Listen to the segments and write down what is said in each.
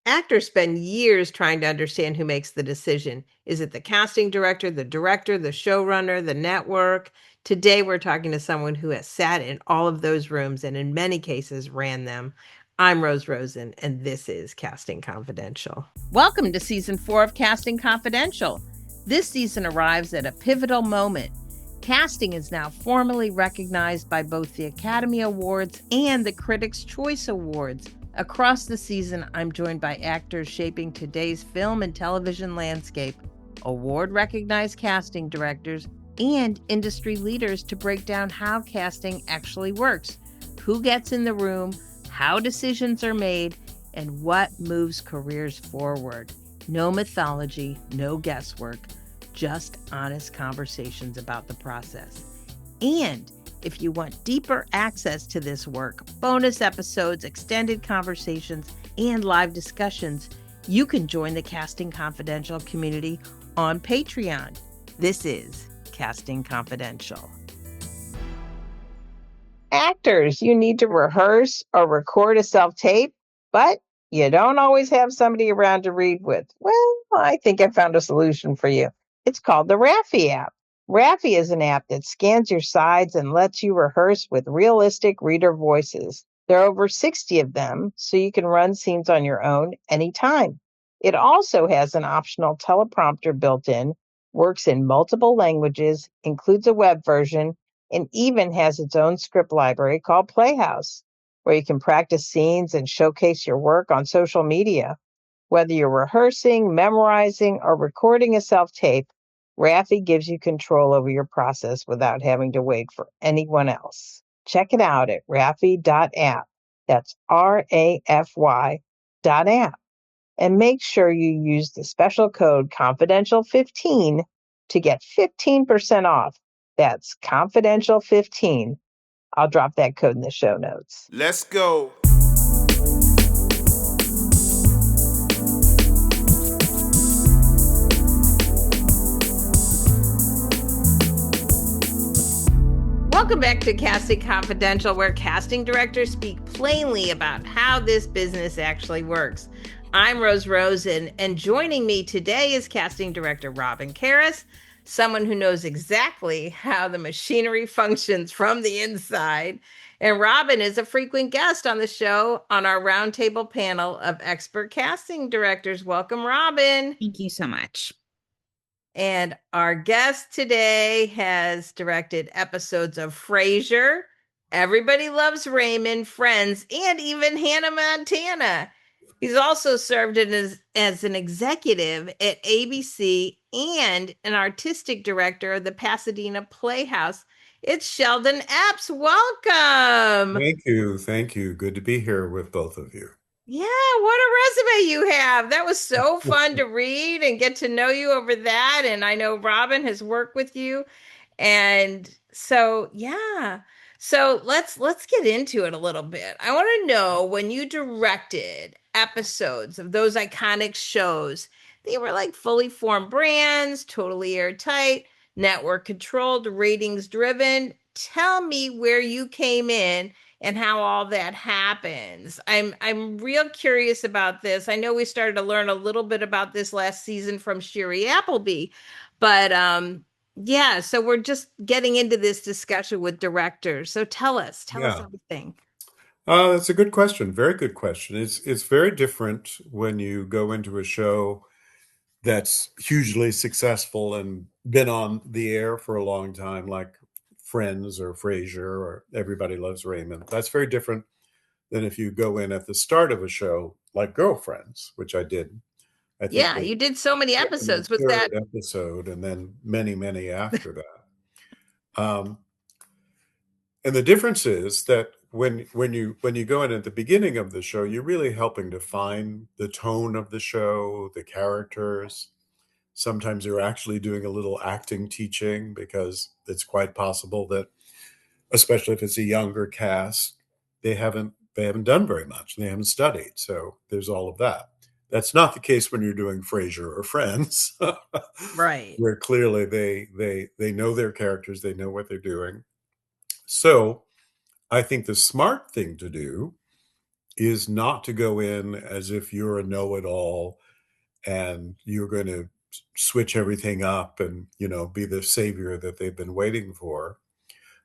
Actors spend years trying to understand who makes the decision. Is it the casting director, the showrunner, the network? Today, we're talking to someone who has sat in all of those rooms and, in many cases, ran them. I'm Rosen, and this is Casting Confidential. Welcome to Season 4 of Casting Confidential. This season arrives at a pivotal moment. Casting is now formally recognized by both the Academy Awards and the Critics' Choice Awards. Across the season, I'm joined by actors shaping today's film and television landscape, award-recognized casting directors, and industry leaders to break down how casting actually works, who gets in the room, how decisions are made, and what moves careers forward. No mythology, no guesswork, just honest conversations about the process. And if you want deeper access to this work, bonus episodes, extended conversations, and live discussions, you can join the Casting Confidential community on Patreon. This is Casting Confidential. Actors, you need to rehearse or record a self-tape, but you don't always have somebody around to read with. Well, I think I found a solution for you. It's called the Raffi app. Raffi is an app that scans your sides and lets you rehearse with realistic reader voices. There are over 60 of them, so you can run scenes on your own anytime. It also has an optional teleprompter built in, works in multiple languages, includes a web version, and even has its own script library called Playhouse, where you can practice scenes and showcase your work on social media. Whether you're rehearsing, memorizing, or recording a self-tape, Raffi gives you control over your process without having to wait for anyone else. Check it out at raffi.app. That's RAFY.app. And make sure you use the special code confidential15 to get 15% off. That's confidential15. I'll drop that code in the show notes. Let's go. Welcome back to Casting Confidential, where casting directors speak plainly about how this business actually works. I'm Rosen, and joining me today is casting director Robin Carus, someone who knows exactly how the machinery functions from the inside. And Robin is a frequent guest on the show on our roundtable panel of expert casting directors. Welcome, Robin. Thank you so much. And our guest today has directed episodes of Frasier, Everybody Loves Raymond, Friends, and even Hannah Montana. He's also served as an executive at ABC and an artistic director of the Pasadena Playhouse. It's Sheldon Epps. Welcome. Thank you. Thank you. Good to be here with both of you. Yeah, what a resume you have. That was so fun to read and get to know you over that. And I know Robin has worked with you. And so, yeah. So let's get into it a little bit. I want to know, when you directed episodes of those iconic shows, they were like fully formed brands, totally airtight, network controlled, ratings driven. Tell me where you came in and how all that happens. I'm real curious about this. I know we started to learn a little bit about this last season from Sherry Appleby, but yeah, so we're just getting into this discussion with directors. So tell us everything. That's a good question. Very good question. It's very different when you go into a show that's hugely successful and been on the air for a long time, like Friends or Frasier or Everybody Loves Raymond. That's very different than if you go in at the start of a show like Girlfriends, which I did. I think Yeah, you did so many episodes. Was third that episode, and then many after that. And the difference is that when you go in at the beginning of the show, you're really helping define the tone of the show, the characters. Sometimes you're actually doing a little acting teaching, because it's quite possible that, especially if it's a younger cast, they haven't done very much. They haven't studied. So there's all of that. That's not the case when you're doing Frasier or Friends, right? where clearly they know their characters, they know what they're doing. So I think the smart thing to do is not to go in as if you're a know-it-all and you're going to switch everything up and, be the savior that they've been waiting for,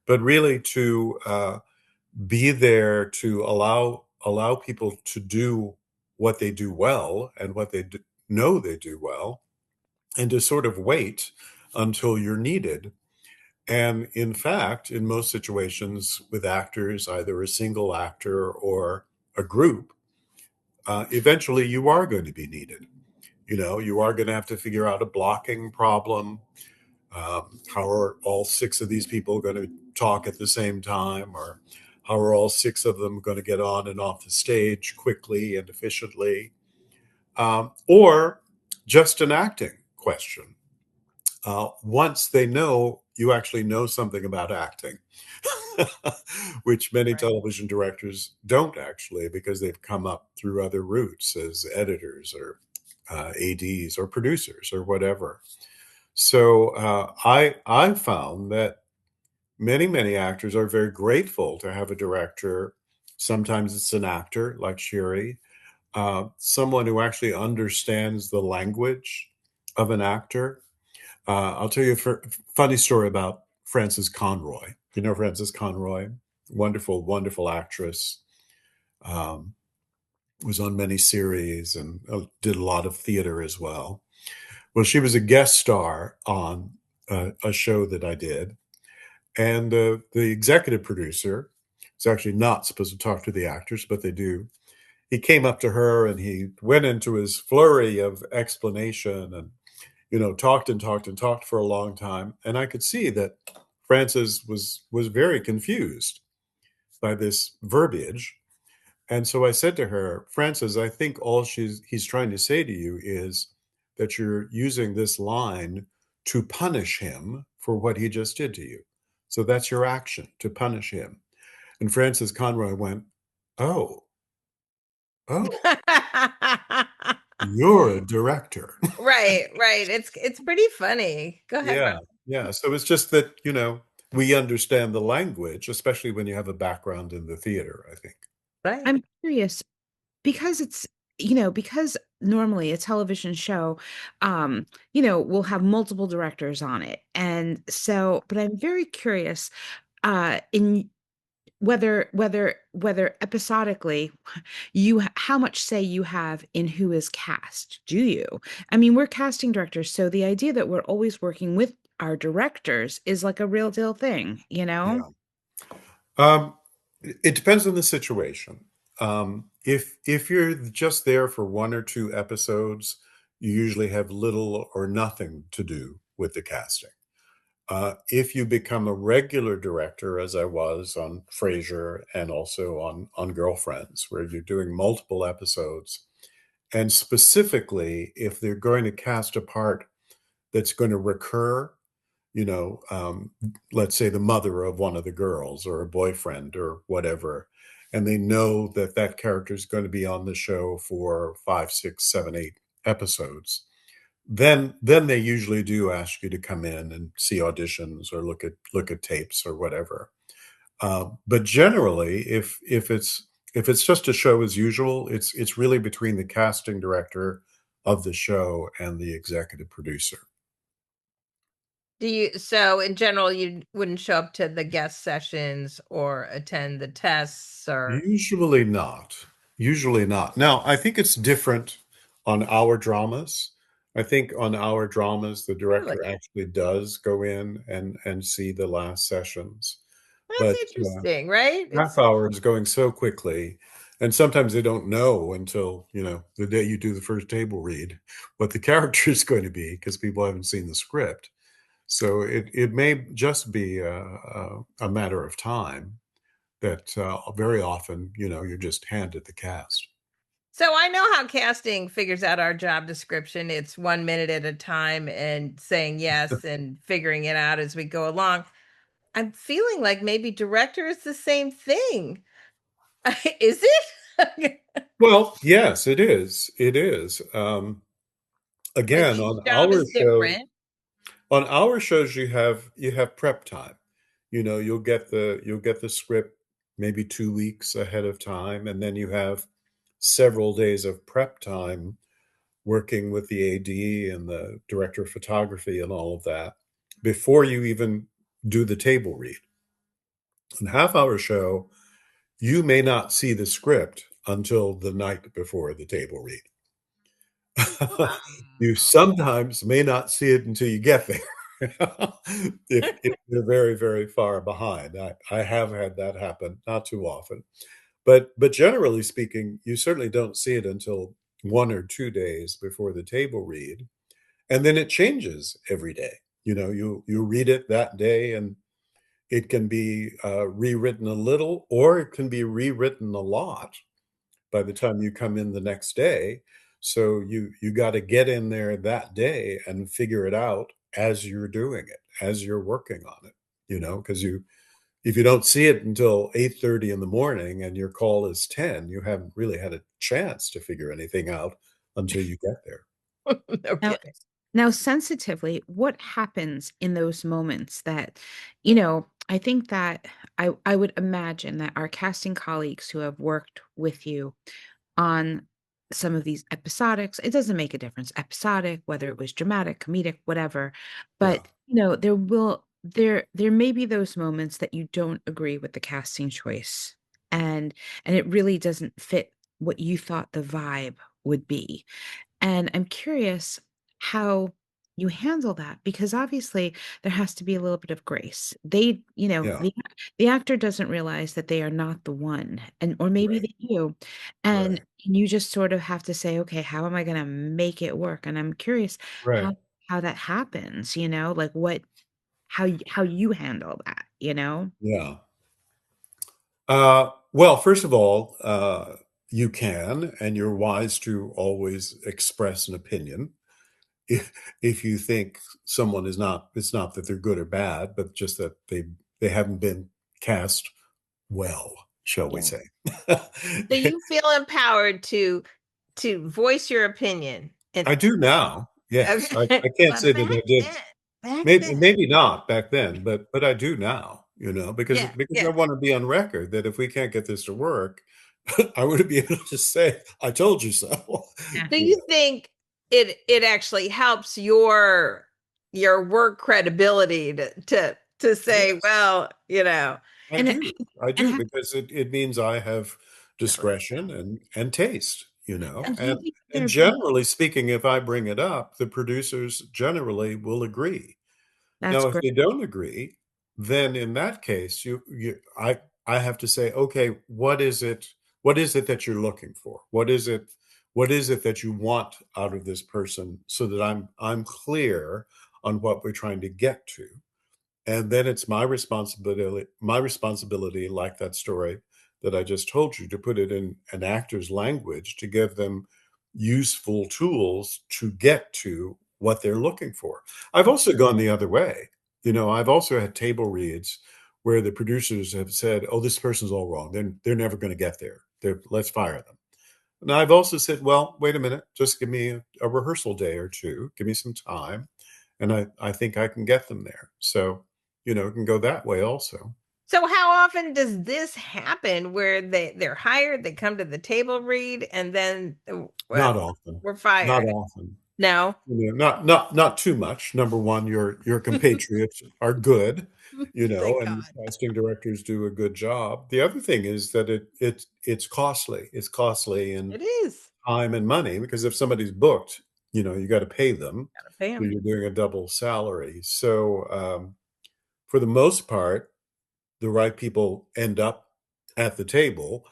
but really to be there to allow people to do what they do well and what know they do well, and to sort of wait until you're needed. And in fact, in most situations with actors, either a single actor or a group, eventually you are going to be needed. You are going to have to figure out a blocking problem. How are all six of these people going to talk at the same time? Or how are all six of them going to get on and off the stage quickly and efficiently? Or just an acting question. Once they know you actually know something about acting, which many Right. television directors don't actually, because they've come up through other routes as editors or ADs or producers or whatever. So I found that many actors are very grateful to have a director. Sometimes it's an actor like Sherry, someone who actually understands the language of an actor. I'll tell you a funny story about Frances Conroy. You know Frances Conroy, wonderful, wonderful actress. Um, was on many series and did a lot of theater as well. Well, she was a guest star on a show that I did, and the executive producer is actually not supposed to talk to the actors, but they do. He came up to her and he went into his flurry of explanation and talked and talked and talked for a long time. And I could see that Frances was very confused by this verbiage. And so I said to her, Frances, I think all he's trying to say to you is that you're using this line to punish him for what he just did to you. So that's your action, to punish him. And Frances Conroy went, oh, oh, you're a director. Right, right. It's pretty funny. Go ahead, Yeah, Rob. yeah. So it's just that, we understand the language, especially when you have a background in the theater, I think. Right. I'm curious because because normally a television show, will have multiple directors on it. And so, but I'm very curious, in whether episodically how much say you have in who is cast. Do you? I mean, we're casting directors, so the idea that we're always working with our directors is like a real deal thing, you know? Yeah. It depends on the situation. If you're just there for one or two episodes, you usually have little or nothing to do with the casting. If you become a regular director, as I was on Frasier and also on Girlfriends, where you're doing multiple episodes, and specifically if they're going to cast a part that's going to recur, you know, um, let's say the mother of one of the girls or a boyfriend or whatever, and they know that that character is going to be on the show for 5, 6, 7, 8 episodes, then they usually do ask you to come in and see auditions or look at tapes or whatever. But generally, if it's just a show as usual, it's really between the casting director of the show and the executive producer. Do you so in general you wouldn't show up to the guest sessions or attend the tests or Usually not. Usually not. Now, I think it's different on our dramas. I think on our dramas, the really? director actually does go in and see the last sessions. That's But interesting, right? half It's hour is going so quickly, and sometimes they don't know until the day you do the first table read what the character is going to be because people haven't seen the script. So it may just be a matter of time that very often, you're just handed the cast. so I know how casting figures out our job description. It's 1 minute at a time and saying yes and figuring it out as we go along. I'm feeling like maybe director is the same thing. Is it? Well, yes, it is. It is. Like Again, each job is different. on our shows, you have prep time. You'll get the script maybe 2 weeks ahead of time, and then you have several days of prep time working with the AD and the director of photography and all of that before you even do the table read. In a half-hour show, you may not see the script until the night before the table read. You Wow. sometimes may not see it until you get there. If you're very, very far behind. I have had that happen, not too often. But generally speaking, you certainly don't see it until 1 or 2 days before the table read, and then it changes every day. You read it that day, and it can be, rewritten a little, or it can be rewritten a lot by the time you come in the next day. So you gotta get in there that day and figure it out as you're doing it, as you're working on it, because if you don't see it until 8:30 in the morning and your call is 10, you haven't really had a chance to figure anything out until you get there. No Now kidding. now sensitively, what happens in those moments that, I think that I would imagine that our casting colleagues who have worked with you on some of these episodics, it doesn't make a difference, episodic, whether it was dramatic, comedic, whatever. Yeah, But, there may be those moments that you don't agree with the casting choice and it really doesn't fit what you thought the vibe would be. And I'm curious how you handle that because obviously there has to be a little bit of grace. They, yeah, the actor doesn't realize that they are not the one, and or maybe right, they do, right, and you just sort of have to say, okay, how am I going to make it work? And I'm curious right. how that happens. Like how you handle that. Yeah. Well, first of all, you can, and you're wise to always express an opinion. If you think someone is not, it's not that they're good or bad, but just that they haven't been cast well, shall we Yeah. say. So you feel empowered to voice your opinion and I do now. Yes. I okay. can't But say that I did. back then, Maybe not back then, but I do now, because yeah, because I yeah. wanna be on record that if we can't get this to work, I wanna be able to say, "I told you so." Yeah. Do You you know? think it actually helps your work credibility to say, Yes, well, I And it, do. I and do because it means I have never mind. discretion and taste, Yeah. and do you and think and there be generally speaking, if I bring it up, the producers generally will agree. that's Now, if great. they don't agree, then in that case, I have to say, okay, what is it? What is it that you're looking for? What is it that you want out of this person so that I'm clear on what we're trying to get to? And then it's my responsibility, like that story that I just told you, to put it in an actor's language to give them useful tools to get to what they're looking for. I've also gone the other way. I've also had table reads where the producers have said, "Oh, this person's all wrong. They're never going to get there. Let's fire them." And I've also said, "Well, wait a minute. Just give me a rehearsal day or two. Give me some time, and I think I can get them there." So, it can go that way also. So how often does this happen where they're hired, they come to the table read, and then Not often. we're Not fired? often. No. Not too much. Number one, your compatriots are good, Thank and God. casting directors do a good job. The other thing is that it's costly. It's costly in It is. time and money because if somebody's booked, you got to pay them. Gotta pay So 'em. you're doing a double salary. So for the most part, the right people end up at the table.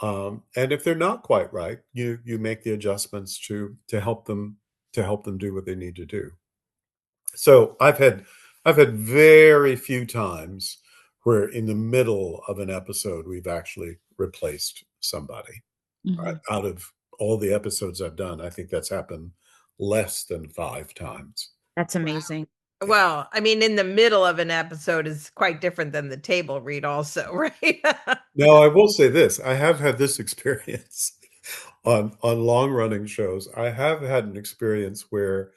And if they're not quite right, you make the adjustments to help them do what they need to do. So I've had very few times where in the middle of an episode we've actually replaced somebody. Mhm. Out of all the episodes I've done, I think that's happened less than 5 times. That's Wow. amazing. Yeah. Well, I mean, in the middle of an episode is quite different than the table read also, right? Now I will say this: I have had this experience on long running shows. I have had an experience where,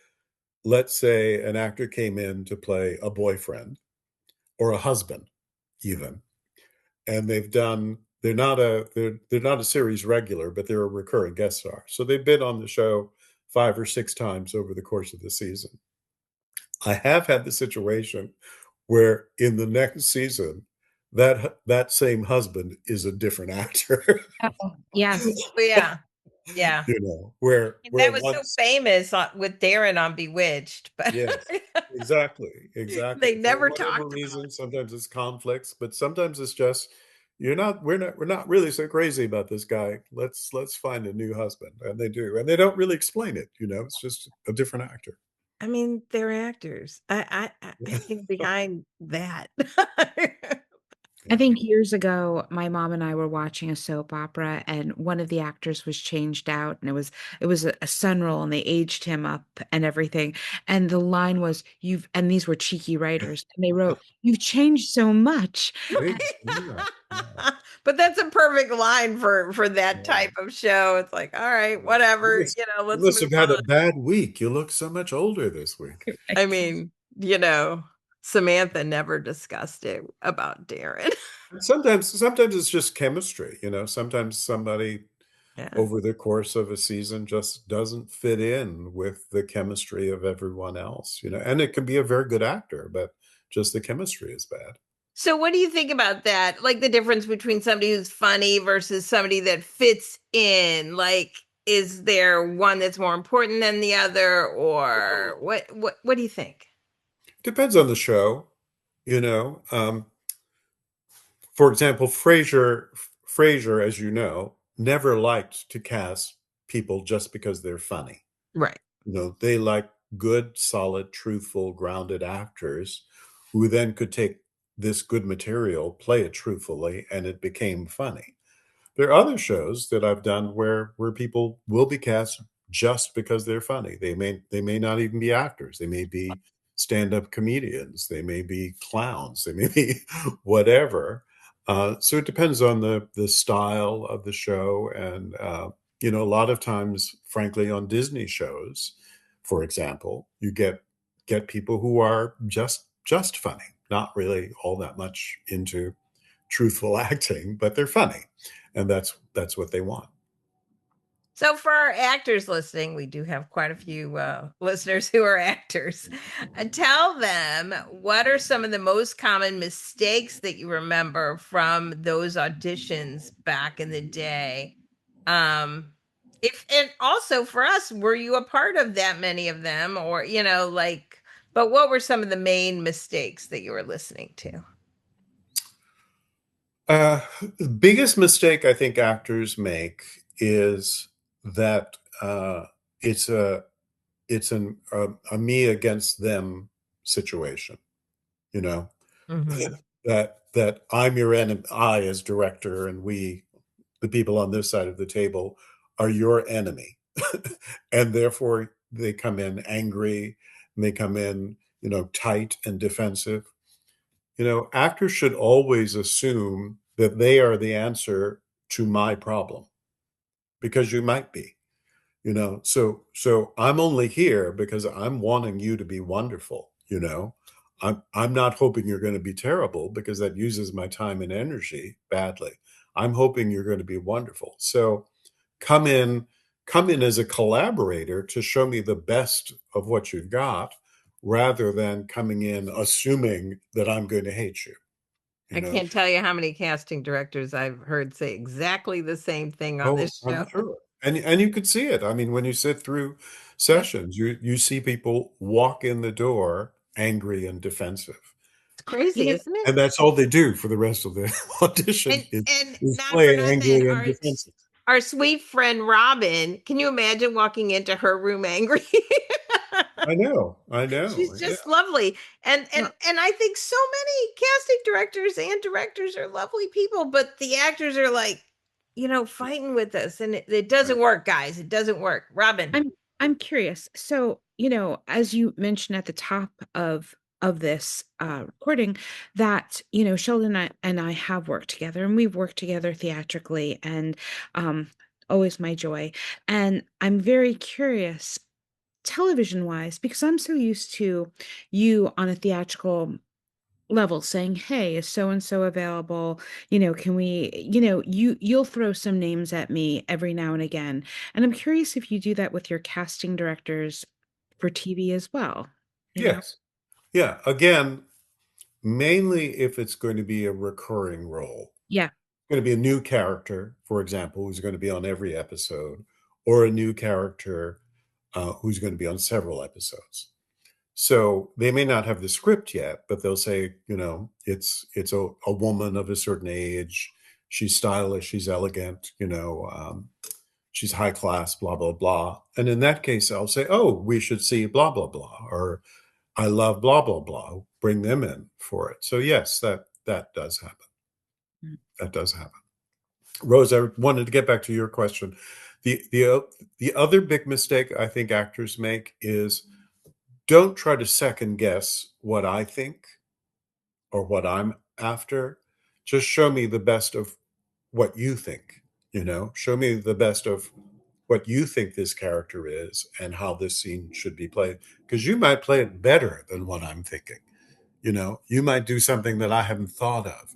let's say, an actor came in to play a boyfriend or a husband, even. and they're not a series regular, but they're a recurring guest star. So they've been on the show 5 or 6 times over the course of the season. I have had the situation where in the next season, that same husband is a different actor. Oh, yes. Oh, yeah. Yeah. Where That was so once, famous with Darren on Bewitched, but yes, exactly, exactly. they For never whatever talked about reason, sometimes it's conflicts, but sometimes it's just we're not really so crazy about this guy. Let's find a new husband, and they do, and they don't really explain it. It's just a different actor. I mean, they're actors. I think behind that. I Yeah. think years ago, my mom and I were watching a soap opera, and one of the actors was changed out, and it was a son role, and they aged him up and everything. And the line was, "You've," and these were cheeky writers, and they wrote, "You've changed so much." See? Yeah, yeah, But that's a perfect line for that yeah. type of show. It's like, all right, Yeah. whatever, You let's must move have had on. a bad week. You look so much older this week. I Right. mean, Samantha never discussed it about Darren. Sometimes it's just chemistry. Sometimes somebody Yeah. over the course of a season just doesn't fit in with the chemistry of everyone else. And it can be a very good actor, but just the chemistry is bad. So what do you think about that? Like the difference between somebody who's funny versus somebody that fits in? Like, is there one that's more important than the other, or what do you think? Depends on the show. You know, um, for example, Frasier, as you know, never liked to cast people just because they're funny. Right. They like good, solid, truthful, grounded actors who then could take this good material, play it truthfully, and it became funny. There are other shows that I've done where people will be cast just because they're funny. They may not even be actors. They may be stand-up comedians. They may be clowns. They may be whatever. So it depends on the style of the show, and a lot of times, frankly, on Disney shows, for example, you get people who are just funny, not really all that much into truthful acting, but they're funny, and that's what they want. So for our actors listening, we do have quite a few listeners who are actors. Tell them what are some of the most common mistakes that you remember from those auditions back in the day. Um, if and also for us, were you a part of that many of them, or like? But what were some of the main mistakes that you were listening to? The biggest mistake I think actors make is that it's a me against them situation. You know Hmm. that I'm your enemy. I, as director, and we, the people on this side of the table, are your enemy, and therefore they come in angry, and they come in, tight and defensive. Actors should always assume that they are the answer to my problem, because you might be. So I'm only here because I'm wanting you to be wonderful. I'm not hoping you're going to be terrible, because that uses my time and energy badly. I'm hoping you're going to be wonderful. So come in come in as a collaborator to show me the best of what you've got, rather than coming in assuming that I'm going to hate you. you I know can't tell you how many casting directors I've heard say exactly the same thing on Oh, this I'm show. sure. And you could see it. I mean, when you sit through Yeah. sessions, you see people walk in the door angry and defensive. It's crazy, You know, isn't it? And that's all they do for the rest of the audition, And is not for play nothing, angry and defensive. our sweet friend Robin, can you imagine walking into her room angry? I know. I know. She's Yeah. just lovely. And and well, and I think so many casting directors and directors are lovely people, but the actors are like, fighting with us, and it Right. doesn't work, guys. It doesn't work. Robin. I'm curious. So, as you mentioned at the top of this recording, that Sheldon and I have worked together, and we've worked together theatrically, and um, always my joy. And I'm very curious, television wise, because I'm so used to you on a theatrical level saying, "Hey, is so and so available? Can we, you'll throw some names at me every now and again." And I'm curious if you do that with your casting directors for TV as well, you know? Yes. Yeah. Again, mainly if it's going to be a recurring role. Yeah. Going to be a new character, for example, who's going to be on every episode, or a new character who's going to be on several episodes. So they may not have the script yet, but they'll say, it's a woman of a certain age. She's stylish. She's elegant. She's high class. Blah blah blah. And in that case, I'll say, oh, we should see blah blah blah, or I love blah blah blah. Bring them in for it. So yes, that does happen. Mm. That does happen. Rose, I wanted to get back to your question. The other big mistake I think actors make is don't try to second guess what I think or what I'm after. Just show me the best of what you think, show me the best of what you think this character is and how this scene should be played. Because you might play it better than what I'm thinking. You might do something that I haven't thought of.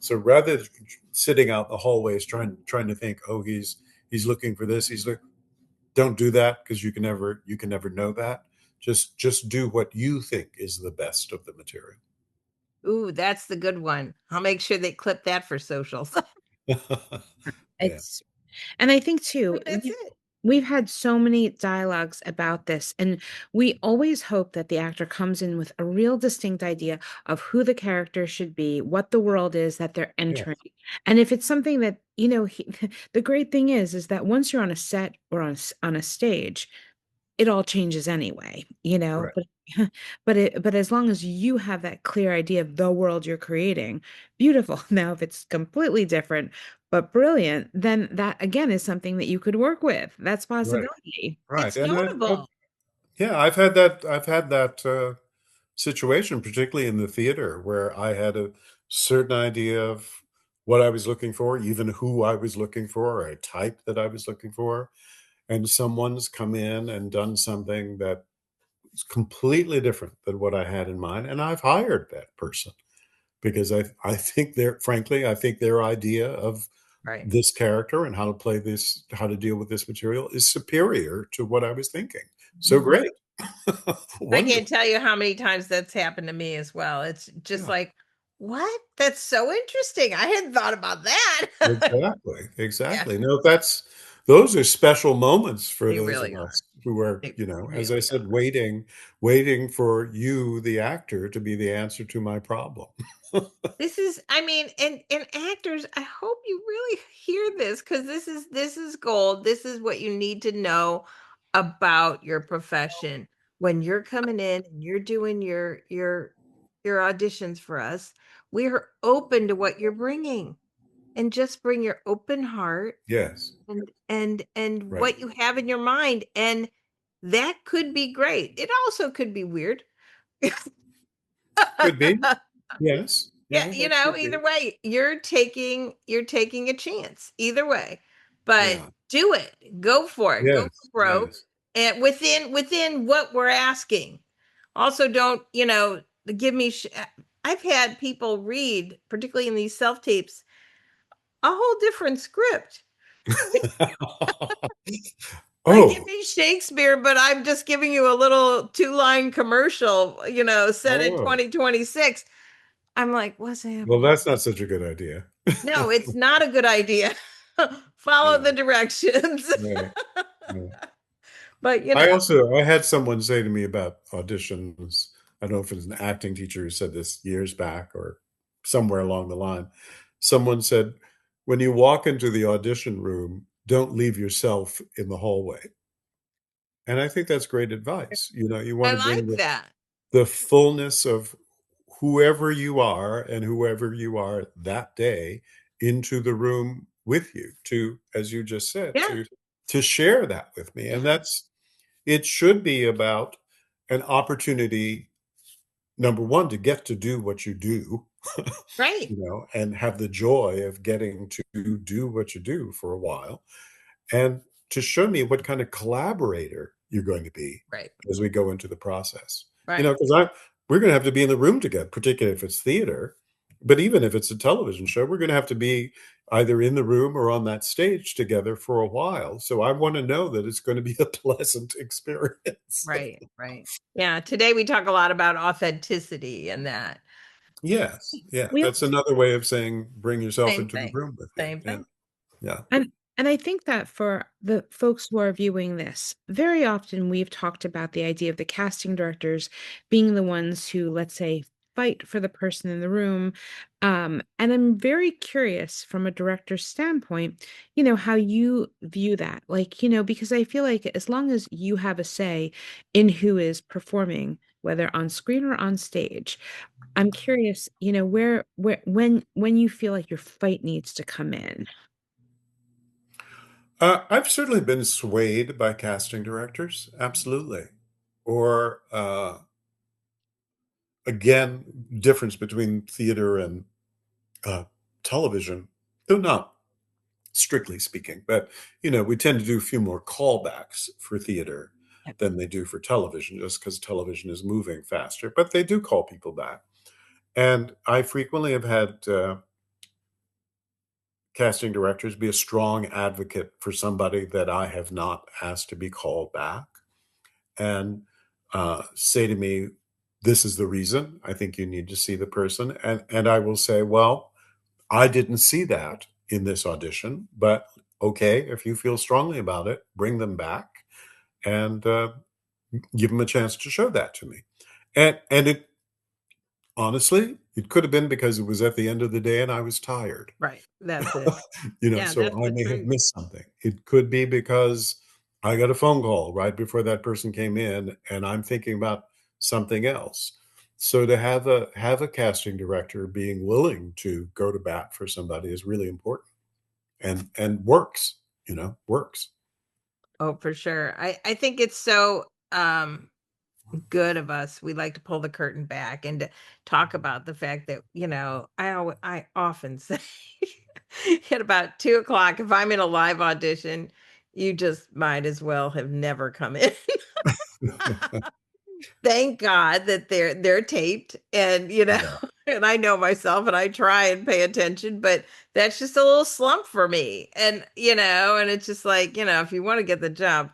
So rather than sitting out the hallways trying to think, oh, he's looking for this, don't do that, because you can never know that. Just do what you think is the best of the material. Ooh, that's the good one. I'll make sure they clip that for socials. Yeah. It's And I think too, But that's it. we've had so many dialogues about this, and we always hope that the actor comes in with a real distinct idea of who the character should be, what the world is that they're Yeah. entering. And if it's something that, the great thing is that once you're on a set or on a stage, it all changes anyway, Right. but but as long as you have that clear idea of the world you're creating, beautiful. Now, if it's completely different but brilliant, then that again is something that you could work with. That's Right. possibility. Right. It's And notable. yeah, I've had that situation, particularly in the theater, where I had a certain idea of what I was looking for, even who I was looking for, or a type that I was looking for. And someone's come in and done something that is completely different than what I had in mind. And I've hired that person because I think frankly, I think their idea of Right. this character and how to play this, how to deal with this material is superior to what I was thinking. So Mhm. great. I can't Wonderful. tell you how many times that's happened to me as well. It's just Yeah. like, what? That's so interesting. I hadn't thought about that. Exactly, Yeah, exactly. No, those are special moments for they those of really are. us who are, They as I really said, are. waiting for you, the actor, to be the answer to my problem. This is, I mean, and actors, I hope you really hear this, because this is gold. This is what you need to know about your profession when you're coming in and you're doing your auditions for us. We're open to what you're bringing, and just bring your open heart Yes, and right. what you have in your mind, and that could be great. It also could be weird. Could be. Yes. Yeah, Yeah, that could be. either way, you're taking a chance either way. But Yeah. do it. Go for it. Go Yes, for broke. yes. And within what we're asking. Also, don't, give me I've had people read, particularly in these self tapes, a whole different script. Like, give Oh, me Shakespeare, but I'm just giving you a little two-line commercial, set in oh. 2026. I'm like, what's Well, happening? that's not such a good idea. No, it's not a good idea. Follow Yeah, the directions. right, yeah. But, I had someone say to me about auditions. I don't know if it was an acting teacher who said this years back or somewhere along the line. Someone said, when you walk into the audition room, don't leave yourself in the hallway. And I think that's great advice. You want I to bring like that. the fullness of whoever you are and whoever you are that day into the room with you to, as you just said, Yeah, to share that with me. And yeah, it should be about an opportunity, number one, to get to do what you do, right, and have the joy of getting to do what you do for a while, and to show me what kind of collaborator you're going to be right, as we go into the process. right. Because we're going to have to be in the room together, particularly if it's theater. But even if it's a television show, we're going to have to be either in the room or on that stage together for a while. So I want to know that it's going to be a pleasant experience. Right, right. Yeah, today we talk a lot about authenticity and that. Yes. Yeah. We That's another way of saying bring yourself Same into the thing. room with you. Same Yeah. thing. Yeah. And I think that for the folks who are viewing this, very often we've talked about the idea of the casting directors being the ones who, let's say, fight for the person in the room. And I'm very curious from a director's standpoint, how you view that. Like, because I feel like as long as you have a say in who is performing, whether on screen or on stage, I'm curious, where when you feel like your fight needs to come in. I've certainly been swayed by casting directors, absolutely. Or again, difference between theater and uh, television, though not strictly speaking, but we tend to do a few more callbacks for theater than they do for television, just because television is moving faster. But they do call people back, and I frequently have had casting directors be a strong advocate for somebody that I have not asked to be called back, and say to me, "This is the reason. I think you need to see the person," and I will say, "Well, I didn't see that in this audition, but okay, if you feel strongly about it, bring them back and give them a chance to show that to me." And it honestly, it could have been because it was at the end of the day and I was tired. Right. That's it. Yeah, So that's I the may have truth. missed something. It could be because I got a phone call right before that person came in and I'm thinking about something else. So to have a casting director being willing to go to bat for somebody is really important and works, works. Oh, for sure. I think it's so good of us. We like to pull the curtain back and to talk about the fact that, I often say at about 2 o'clock, if I'm in a live audition, you just might as well have never come in. Thank God that they're taped and, Yeah. and I know myself and I try and pay attention, but that's just a little slump for me. And, and it's just like, if you want to get the job,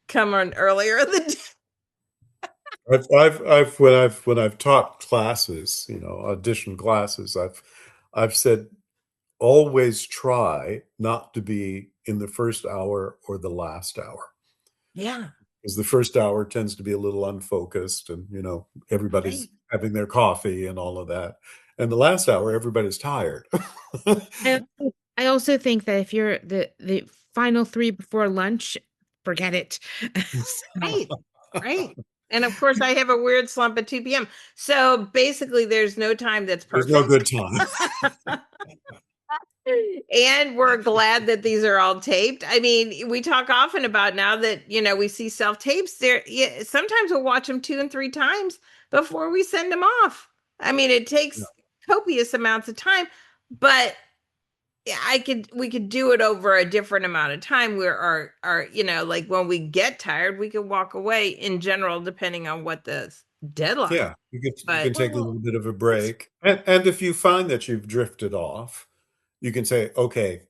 come on earlier in the day. I've taught classes, audition classes, I've said always try not to be in the first hour or the last hour. Yeah, Because the first hour tends to be a little unfocused and, everybody's right. having their coffee and all of that. And the last hour, everybody's tired. I also think that if you're the final 3 before lunch, forget it. So Right, right. And of course, I have a weird slump at 2 p.m. So basically, there's no time that's There's no perfect. good time. And we're glad that these are all taped. I mean, we talk often about now that, we see self tapes there. Yeah, sometimes we'll watch them 2 and 3 times before we send them off. I mean, it Yeah. takes copious amounts of time, but we could do it over a different amount of time where our like when we get tired we can walk away in general depending on what the deadline. Yeah, you can But take a well, little bit of a it's break, and if you find that you've drifted off, you can say, "Okay,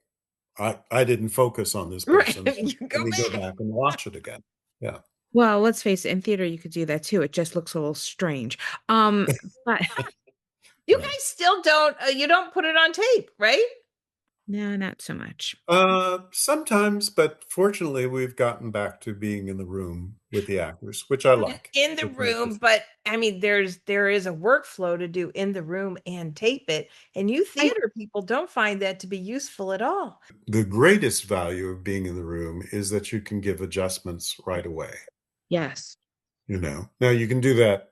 I didn't focus on this right, person, so you go let me go back. back and watch it again." Yeah. well, let's face it, in theater, you could do that too. It just looks a little strange. Um, but You Right. guys still don't you don't put it on tape, right? no, not so much. Sometimes, but fortunately, we've gotten back to being in the room with the actors, which I like. In the It's much room, but I mean there is a workflow to do in the room and tape it, and you I theater people don't find that to be useful at all. the greatest value of being in the room is that you can give adjustments right away, yes. Now you can do that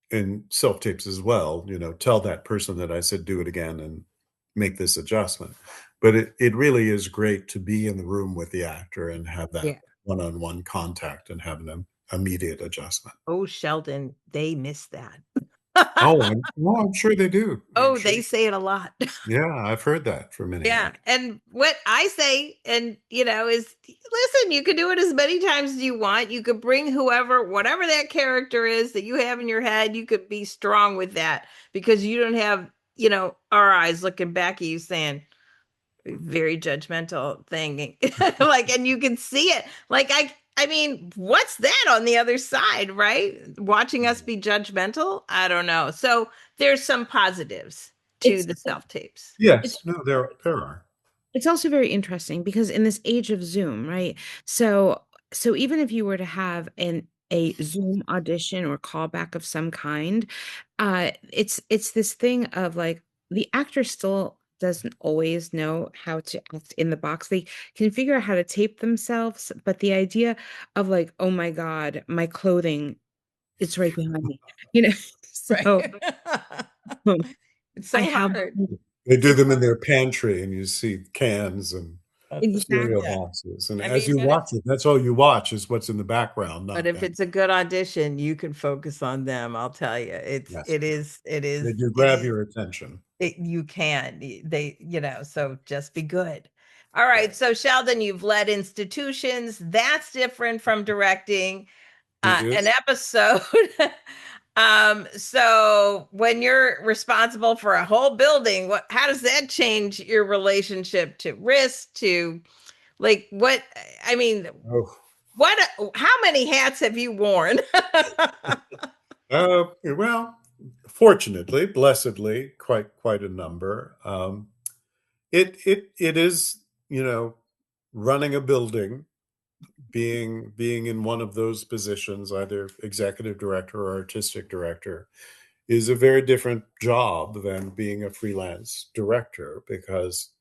in self-tapes as well, tell that person that I said, "Do it again and make this adjustment." But it really is great to be in the room with the actor and have that Yeah. one-on-one contact and have an immediate adjustment. Oh, Sheldon, they miss that. I'm sure they do. I'm Oh, sure. they say it a lot. Yeah, I've heard that from many Yeah, actors. and what I say, and is listen, you can do it as many times as you want. You could bring whoever, whatever that character is that you have in your head, you could be strong with that because you don't have, our eyes looking back at you saying very judgmental thing. Like, and you can see it. Like I mean, what's that on the other side, right? Watching us be judgmental? I don't know. So there's some positives to It's the self tapes. it's Yes, no, there are. It's also very interesting because in this age of Zoom, right? So even if you were to have a Zoom audition or callback of some kind, it's this thing of like the actor still doesn't always know how to act in the box. They can figure out how to tape themselves, but the idea of like, oh my God, my clothing, it's right behind me, you know. So Right. um, It's I so have hard. They do It's them in their pantry, and you see cans and That's the cereal exactly. yeah. boxes. And I as mean, you watch it, that's all you watch is what's in the background, but not if them. it's a good audition, you can focus on them. I'll tell you, Yes, they do it grab is your attention. you can they so just be good. All right, Right. so Sheldon, you've led institutions. That's different from directing It an is. episode. So when you're responsible for a whole building, how does that change your relationship to risk, to like what I mean, Oh, what how many hats have you worn? well, fortunately, blessedly, quite a number. It is, you know, running a building, being in one of those positions, either executive director or artistic director, is a very different job than being a freelance director because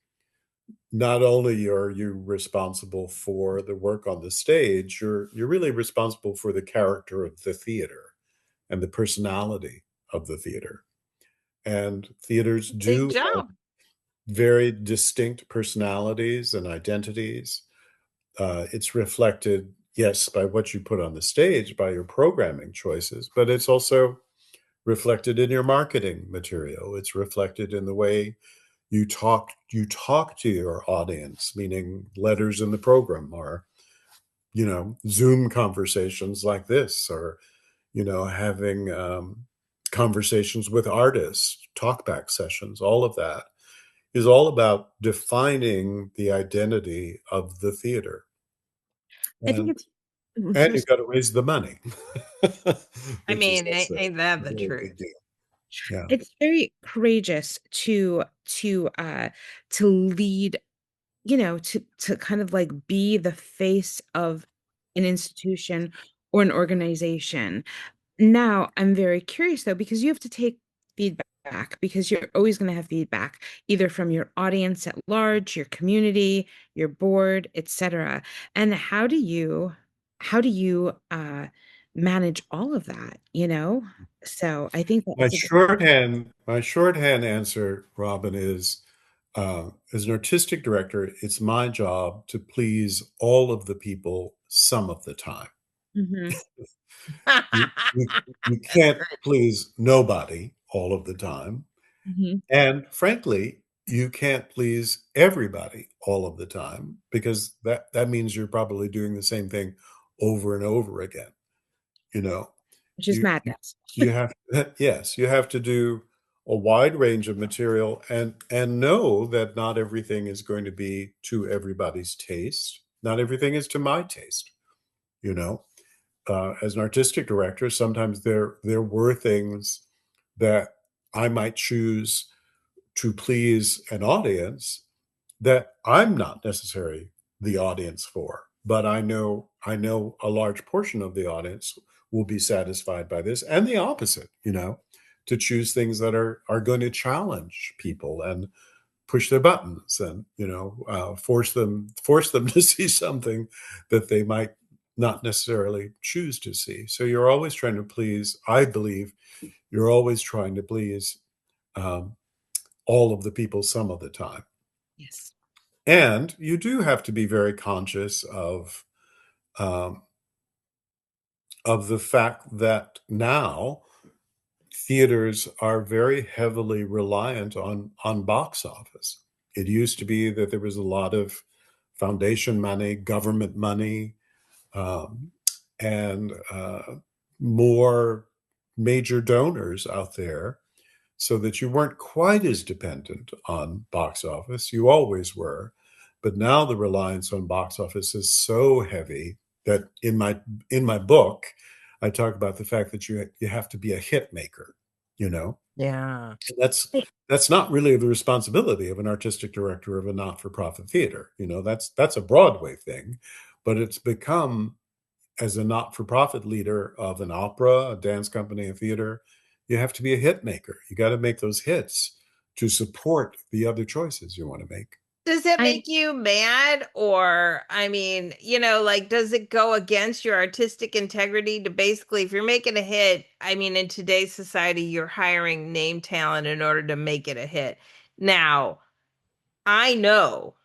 not only are you responsible for the work on the stage, you're really responsible for the character of the theater and the personality of the theater. And theaters Big do have job. very distinct personalities and identities. It's reflected, yes, by what you put on the stage, by your programming choices, but it's also reflected in your marketing material. It's reflected in the way you talk to your audience, meaning letters in the program or, Zoom conversations like this, or, having conversations with artists, talkback sessions, all of that is all about defining the identity of the theater. I think And it's and you've got to raise the money, I which is mean, also ain't that a the very big truth? deal. Yeah. it's very courageous to lead, to kind of like be the face of an institution or an organization. Now, I'm very curious though, because you have to take feedback because you're always going to have feedback either from your audience at large, your community, your board, etc. And how do you manage all of that, you know? So I think that My it's a shorthand answer, Robin, is as an artistic director, it's my job to please all of the people some of the time. Mhm, You can't please nobody all of the time. mhm, And frankly, you can't please everybody all of the time because that means you're probably doing the same thing over and over again. You know, which is you madness. you have yes, you have to do a wide range of material and know that not everything is going to be to everybody's taste. Not everything is to my taste, you know. As an artistic director, sometimes there were things that I might choose to please an audience that I'm not necessarily the audience for, but I know a large portion of the audience will be satisfied by this, and the opposite, to choose things that are going to challenge people and push their buttons and force them to see something that they might not necessarily choose to see. So you're always trying to please. I believe you're always trying to please um, all of the people some of the time. Yes. And you do have to be very conscious um, of the fact that now theaters are very heavily reliant on box office. It used to be that there was a lot of foundation money, government money, um, and more major donors out there, so that you weren't quite as dependent on box office. You always were, but now the reliance on box office is so heavy that in my book, I talk about the fact that you have to be a hit maker. You know, Yeah. and that's not really the responsibility of an artistic director of a not-for-profit theater. That's a Broadway thing, but it's become, as a not-for-profit leader of an opera, a dance company, a theater, you have to be a hit maker. You got to make those hits to support the other choices you want to make. Does it I make you mad? Or, I mean, like, does it go against your artistic integrity to basically, if you're making a hit, I mean, in today's society, you're hiring name talent in order to make it a hit. Now, I know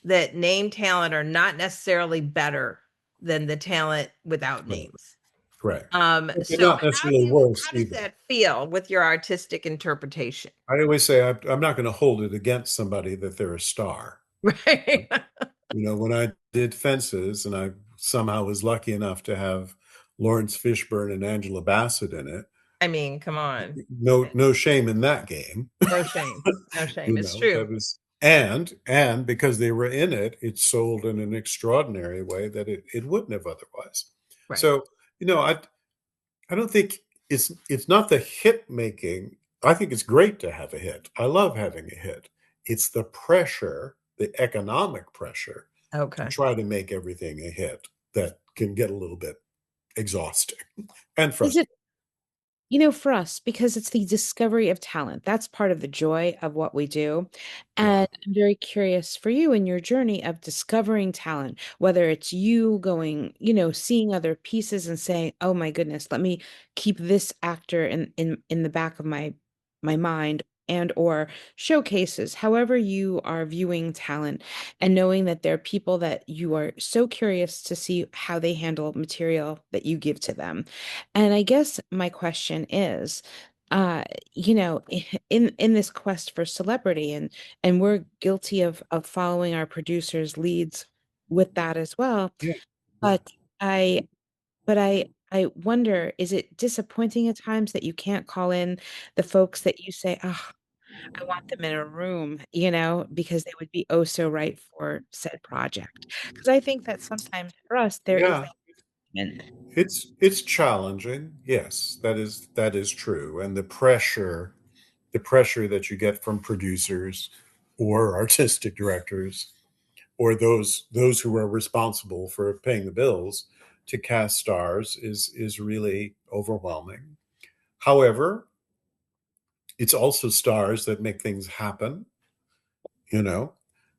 that name talent are not necessarily better than the talent without Right. names. Correct. But they're So not necessarily worse how does either. that feel with your artistic interpretation? I always say I'm not going to hold it against somebody that they're a star. Right. When I did Fences, and I somehow was lucky enough to have Lawrence Fishburne and Angela Bassett in it, I mean, come on. no shame in that game. No shame. No shame. It's That true. was, and because they were in it, it sold in an extraordinary way that it wouldn't have otherwise. Right. So, I don't think it's not the hit making. I think it's great to have a hit. I love having a hit. It's the pressure, the economic pressure to Okay. try to make everything a hit that can get a little bit exhausting and is it frustrating. for us, because it's the discovery of talent. That's part of the joy of what we do. Yeah. And I'm very curious for you in your journey of discovering talent, whether it's you going, seeing other pieces and saying, "Oh my goodness, let me keep this actor in the back of my mind." And or showcases, however you are viewing talent, and knowing that there are people that you are so curious to see how they handle material that you give to them. And I guess my question is, uh, in this quest for celebrity, and we're guilty of following our producers' leads with that as well. Yeah. Yeah. But I, I wonder, is it disappointing at times that you can't call in the folks that you say, "Oh, I want them in a room," because they would be oh so right for said project? Because I think that sometimes for us there is Yeah. that commitment. It's challenging. Yes, that is true. And the pressure that you get from producers or artistic directors, or those who are responsible for paying the bills to cast stars, is really overwhelming. However, it's also stars that make things happen, you know.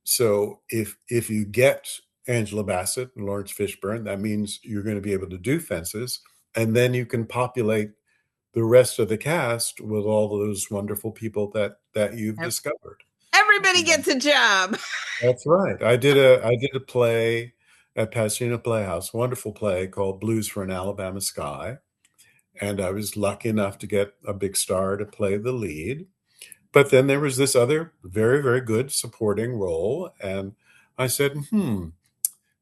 So if you get Angela Bassett and Lawrence Fishburne, that means you're going to be able to do Fences, and then you can populate the rest of the cast with all those wonderful people that you've Ev- discovered. Everybody gets a job. That's right. I did a play at Pasadena Playhouse, wonderful play called Blues for an Alabama Sky, and I was lucky enough to get a big star to play the lead. But then there was this other very, very good supporting role, and I said,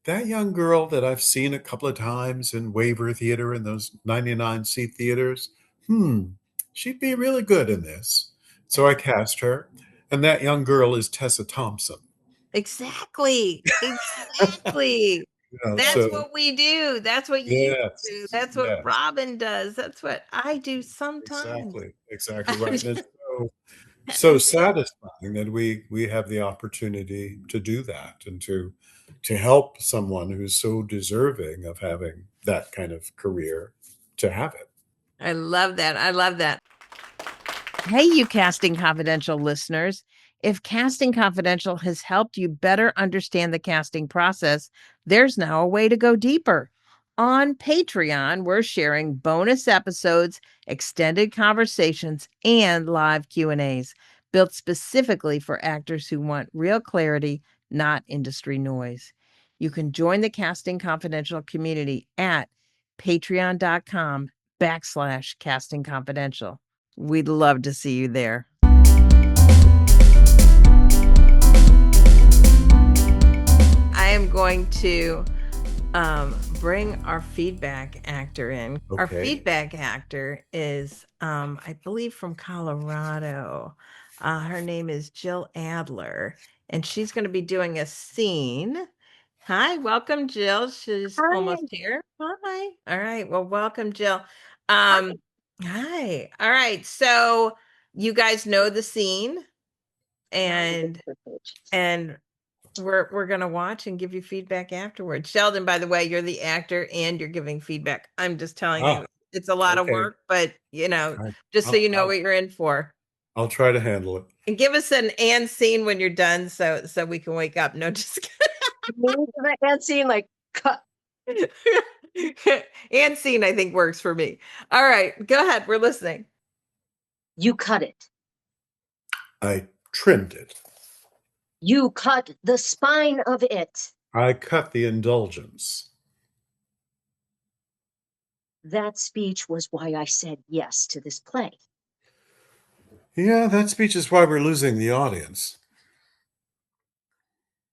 that young girl that I've seen a couple of times in Waiver Theater in those 99-seat theaters, she'd be really good in this. So I cast her, and that young girl is Tessa Thompson. Exactly. Exactly. That's So what we do. That's what you do. yes, That's what yes, Robin does. That's what I do sometimes. exactly right. And it's so satisfying that we have the opportunity to do that, and to help someone who's so deserving of having that kind of career to have it. I love that. I love that. Hey, you Casting Confidential listeners. If Casting Confidential has helped you better understand the casting process, there's now a way to go deeper. On Patreon, we're sharing bonus episodes, extended conversations, and live Q&As built specifically for actors who want real clarity, not industry noise. You can join the Casting Confidential community at patreon.com/castingconfidential. We'd love to see you there. I am going to bring our feedback actor in. Our Okay. feedback actor is, I believe, from Colorado. Her name is Jill Adler, and she's going to be doing a scene. Hi, welcome, Jill. She's Hi. almost here. Hi. All right. Well, welcome, Jill. Hi. Hi. All right. So you guys know the scene, and and we're gonna watch and give you feedback afterwards. Sheldon, by the way, you're the actor and you're giving feedback. I'm just telling Ah, you, it's a lot of okay. work, but I, just so I'll, you know I'll, what you're in for. I'll try to handle it. And give us an and scene when you're done, so we can wake up. No, just Me the end scene, like cut. kidding. And scene, I think works for me. All right, go ahead. We're listening. You cut it. I trimmed it. You cut the spine of it. I cut the indulgence. That speech was why I said yes to this play. Yeah, that speech is why we're losing the audience.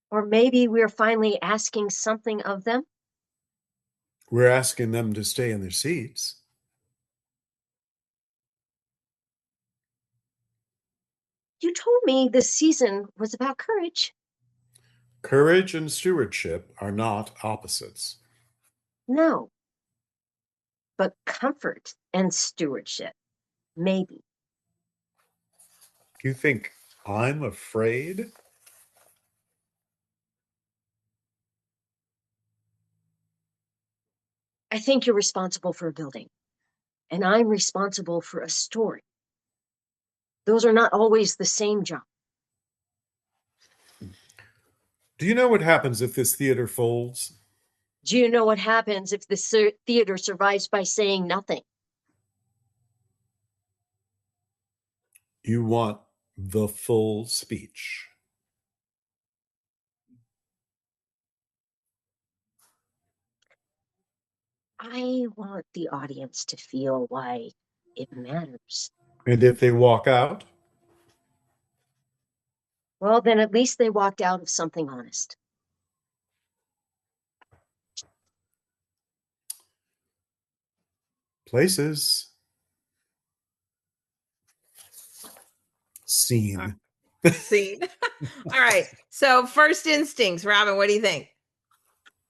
Or maybe we're finally asking something of them. We're asking them to stay in their seats. You told me this season was about courage. Courage and stewardship are not opposites. No. But comfort and stewardship, maybe. You think I'm afraid? I think you're responsible for a building, and I'm responsible for a story. Those are not always the same job. Do you know what happens if this theater folds? Do you know what happens if the theater survives by saying nothing? You want the full speech. I want the audience to feel why it matters. And if they walk out, Well, then at least they walked out of something honest. places, Uh, scene. Scene. All right. So first instincts, Robin. What do you think?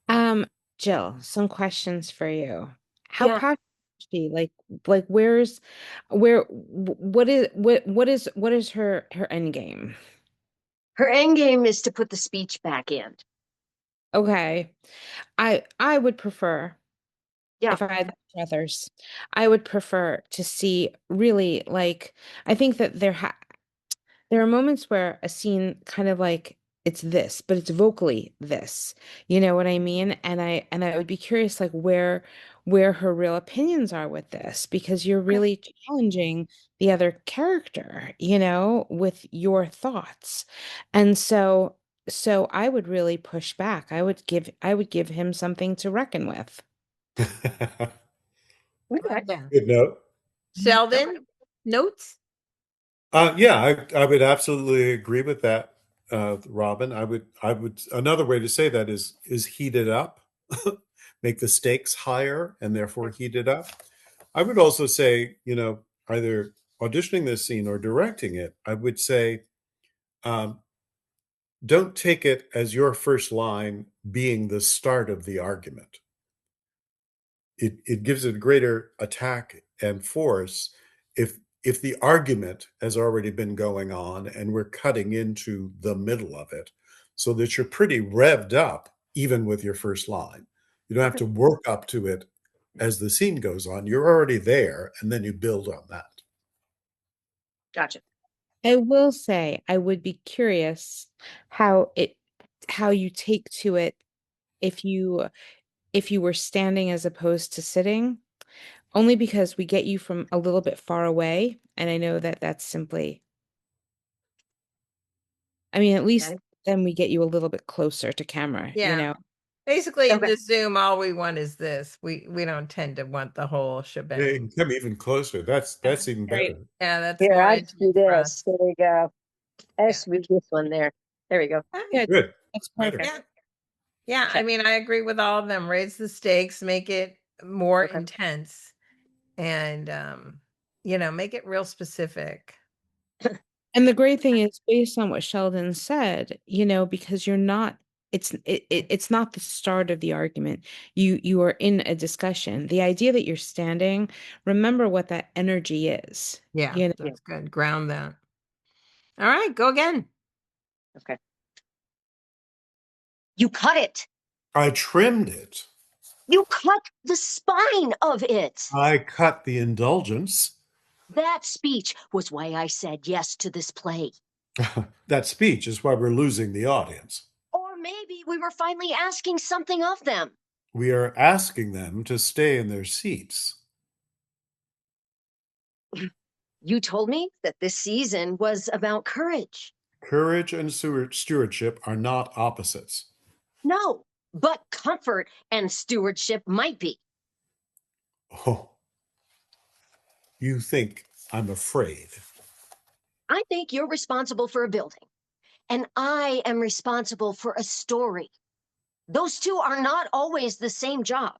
Um, Jill, some questions for you. How Yeah, passionate is she? Like what is her end game? her end game is to put the speech back in. Okay. I would prefer, Yeah, if I had others, I would prefer to see really, like, I think that there are moments where a scene kind of like it's this, but it's vocally this. You know what I mean? And I would be curious, like, where her real opinions are with this, because you're okay, really challenging the other character, with your thoughts. And so I would really push back. I would give him something to reckon with. okay, Love that. Good note. okay. Sheldon, notes? Yeah, I would absolutely agree with that, Robin. I would. Another way to say that is heat it up, make the stakes higher, and therefore heat it up. I would also say, either auditioning this scene or directing it. I would say, um, don't take it as your first line being the start of the argument. It gives it a greater attack and force if the argument has already been going on and we're cutting into the middle of it, so that you're pretty revved up even with your first line. You don't have Okay. to work up to it as the scene goes on. You're already there, and then you build on that. Gotcha. I will say I would be curious how it how you take to it if you were standing as opposed to sitting, only because we get you from a little bit far away, and I know that that's simply, I mean, at least Okay. then we get you a little bit closer to camera, you Yeah. know? Basically, in Okay. the Zoom, all we want is this. We don't tend to want the whole They shebang. can come even closer. That's even Great. better. Yeah, that's Here, more I'll just do intimate for this. us. There we go. I Yeah. just move this one there. There we go. Good. Good. That's Better. perfect. Yeah. Yeah. I Okay. mean, I agree with all of them. Raise the stakes, make it more Okay. intense, and make it real specific. And the great thing is based on what Sheldon said, because you're not it's not the start of the argument. You are in a discussion. The idea that you're standing, remember what that energy is. Yeah, You know, Yeah. that's good. Ground that. All right, go again. Okay. You cut it. I trimmed it. You cut the spine of it. I cut the indulgence. That speech was why I said yes to this play. That speech is why we're losing the audience. Or maybe we were finally asking something of them. We are asking them to stay in their seats. You told me that this season was about courage. Courage and stewardship are not opposites. No, but comfort and stewardship might be. Oh, you think I'm afraid? I think you're responsible for a building, and I am responsible for a story. Those two are not always the same job.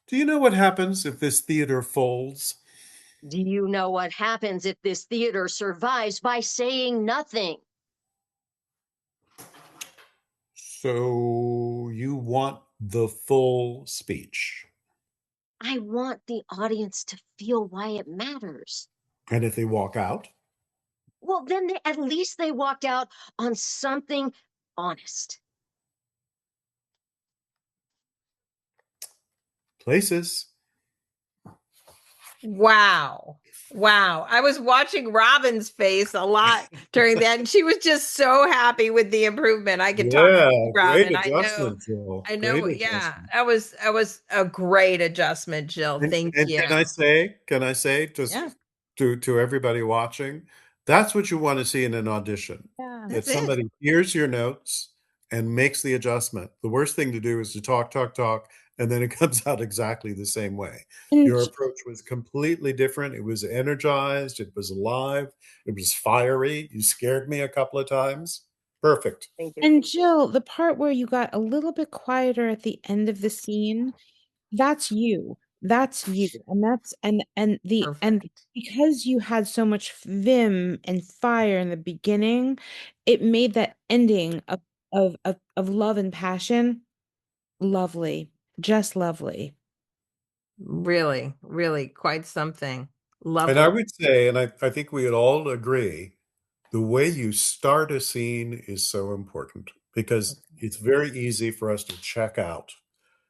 Do you know what happens if this theater folds? Do you know what happens if this theater survives by saying nothing? So you want the full speech. I want the audience to feel why it matters. And if they walk out? Well, then at least they walked out on something honest. Places. Wow. Wow. I was watching Robin's face a lot during that, and she was just so happy with the improvement. I could talk to Yeah, you, great Robin. adjustment, Jill. Great Yeah. adjustment. That was a great adjustment, Jill. Thank And you. can I say just Yeah. to everybody watching, that's what you want to see in an audition. yeah. That That's it. somebody hears your notes and makes the adjustment. The worst thing to do is to talk, talk, talk, and then it comes out exactly the same way. And Your approach was completely different. It was energized, it was alive, it was fiery. You scared me a couple of times. Perfect. Thank you. and Jill, the part where you got a little bit quieter at the end of the scene, that's you. That's you. And that's and Perfect. because you had so much vim and fire in the beginning, it made that ending of love and passion lovely. Just lovely. Really, really quite something. And I Lovely. would say, and I think we would all agree, the way you start a scene is so important because it's very easy for us to check out,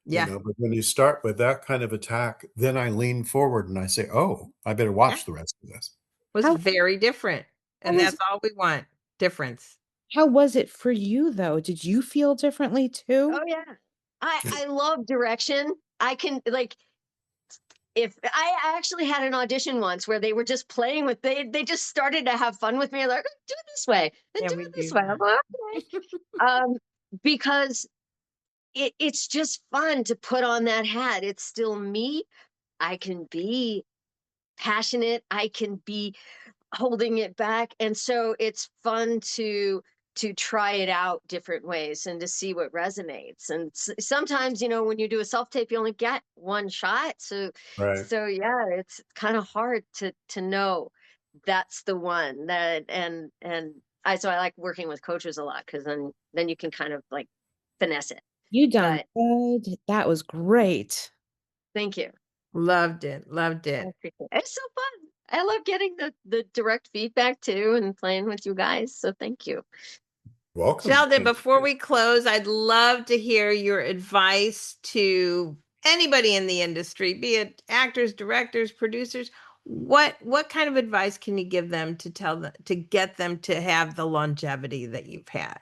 Yeah. but when you start with that kind of attack, then I lean forward and I say, oh, I better Yeah. watch the rest of this. Was How very different. how And was that's all we want. Difference. how was it for you though? Did you feel differently too? Oh yeah. I love direction. I can like if I actually had an audition once where they were just playing with they just started to have fun with me like do it this way and Yeah, do we it this do way. I'm that. like, okay. Because it's just fun to put on that hat. It's still me. I can be passionate. I can be holding it back, and so it's fun to try it out different ways and to see what resonates. And sometimes when you do a self tape you only get one shot, so Right. so yeah, it's kind of hard to know that's the one that and I like working with coaches a lot because then you can kind of like finesse it. You done But good. That was great. thank you. Loved it. Loved I it. appreciate it. It's so fun. I love getting the direct feedback too and playing with you guys, so thank you. Welcome. Sheldon, And before we close, I'd love to hear your advice to anybody in the industry, be it actors, directors, producers. What kind of advice can you give them to tell them to get them to have the longevity that you've had?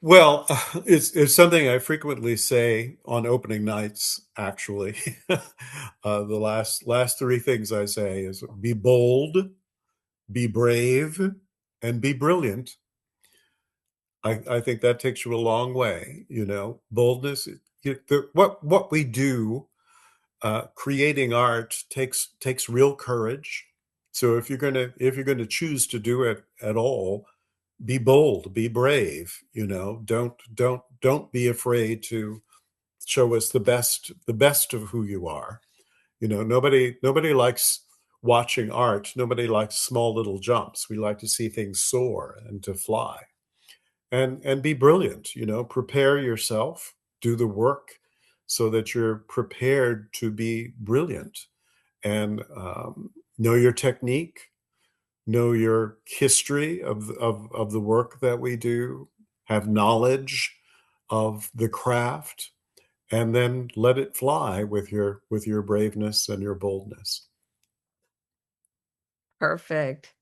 well, it's something I frequently say on opening nights, actually. The last three things I say is be bold, be brave, and be brilliant. I think that takes you a long way, you know. Boldness, what we do, creating art takes real courage. So if you're gonna choose to do it at all, be bold, be brave, you know. Don't be afraid to show us the best of who you are. You know, nobody likes watching art. Nobody likes small little jumps. We like to see things soar and to fly. And be brilliant, you know, prepare yourself, do the work so that you're prepared to be brilliant, and know your technique, know your history of the work that we do, have knowledge of the craft, and then let it fly with your braveness and your boldness. Perfect.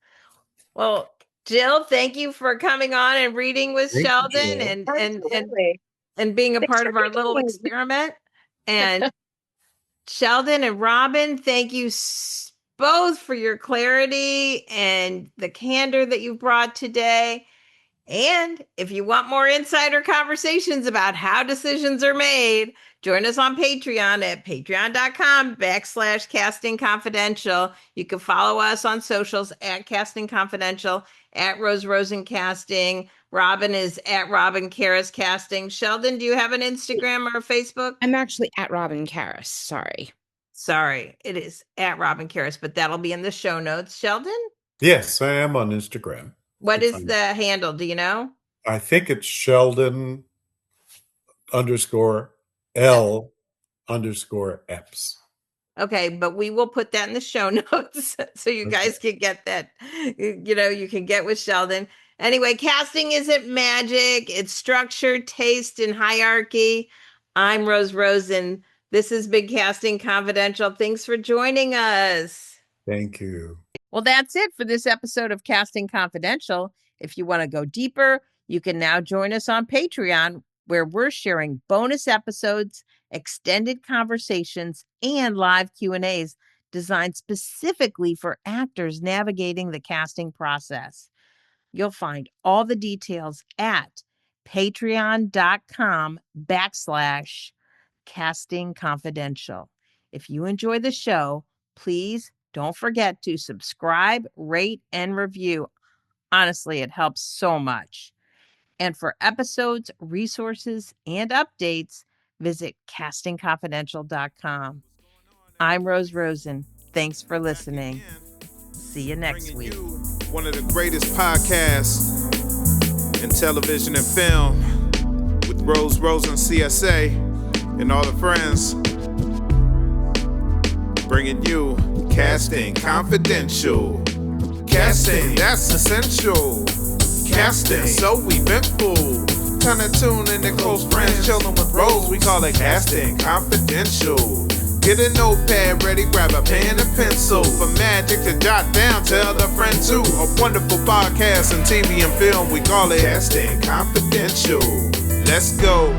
Well, Jill, thank you for coming on and reading with Thank you, Sheldon Jill. Absolutely. and being a Thanks part for of our having little me. experiment. And Sheldon and Robin, thank you both for your clarity and the candor that you brought today. And if you want more insider conversations about how decisions are made, join us on Patreon at patreon.com/casting confidential. You can follow us on socials at Casting Confidential, at Rosen Casting. Robin is at Robin Carus Casting. Sheldon, do you have an Instagram or a Facebook? I'm actually at Robin Carus. Sorry. Sorry, it is at Robin Carus, but that'll be in the show notes. Sheldon, Yes, I am on Instagram. what You is find- the handle? Do you know? I think it's Sheldon underscore L underscore Epps. Okay, but we will put that in the show notes so you Okay. guys can get that. You know, you can get with Sheldon. Anyway, casting isn't magic, it's structure, taste, and hierarchy. I'm Rosen. This has been Casting Confidential. Thanks for joining us. Thank you. Well, that's it for this episode of Casting Confidential. If you want to go deeper, you can now join us on Patreon, where we're sharing bonus episodes, extended conversations, and live Q&As designed specifically for actors navigating the casting process. You'll find all the details at patreon.com/casting confidential. If you enjoy the show, please don't forget to subscribe, rate, and review. Honestly, it helps so much. And for episodes, resources, and updates, visit castingconfidential.com. I'm Rosen. Thanks for listening. See you next week. One of the greatest podcasts in television and film with Rosen CSA and all the friends. Bringing you Casting Confidential. Casting, that's essential. Casting, so eventful. Kind of tune in to close friends, chilling with Rose. We call it Casting Confidential. Get a notepad ready, grab a pen and pencil. For magic to jot down, tell a friend too. A wonderful podcast in TV and film, we call it Casting Confidential. Let's go.